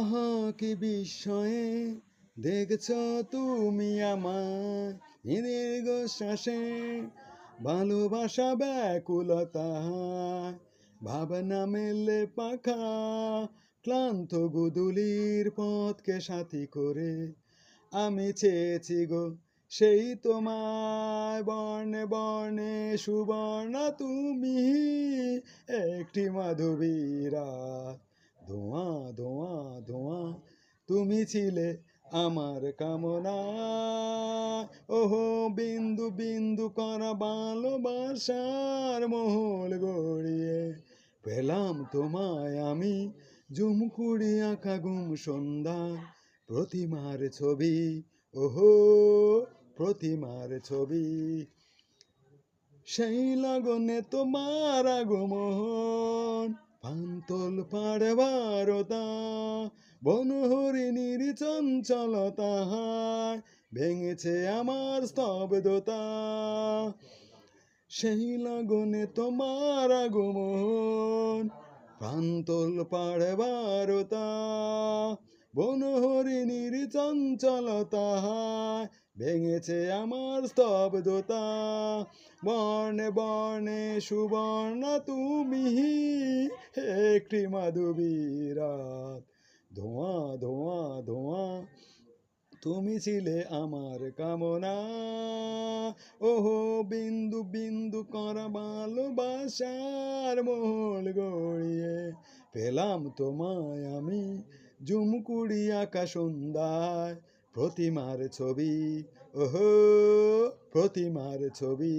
আহা কি বিস্ময়ে দেখছ তুমি আমায় দীর্ঘ শ্বাসে ভালোবাসা ব্যাকুলতায় ভাবনা মেলে পাখা ক্লান্ত গুদুলির পথকে সাথী করে আমি চেয়েছি গো সেই তোমায় বর্ণে বর্ণে সুবর্ণা তুমি একটি মাধবী রাত ধোঁয়া ধোঁয়া ধোঁয়া তুমি ছিলে আমার কামনা ওহো বিন্দু বিন্দু করা ভালোবাসার মহল গড়িয়ে পেলাম তোমায় আমি ঝুমকুড়ি আঁকা গুম সন্ধ্যার প্রতিমার ছবি ওহো প্রতিমার ছবি সেই লগনে তোমার আগমন পান্তল পাড়ে বারতা বনহরিণীর চঞ্চলতায় ভেঙেছে আমার স্তব্ধতা সেই লগনে তোমার আগমন প্রান্তল পাড়ে বারতা বনহরিণীর চঞ্চলতায় ভেঙেছে আমার স্তব্ধতা বর্ণে বর্ণে সুবর্ণা তুমি একটি মাধবী রাত ধোঁয়া ধোঁয়া ধোঁয়া তুমি ছিলে আমার কামনা ওহো বিন্দু বিন্দু করা ভালোবাসার মহল গড়িয়ে পেলাম তোমায় আমি ঝুমকুড়ি আঁকা সন্ধ্যায় প্রতিমার ছবি ওহো প্রতিমার ছবি।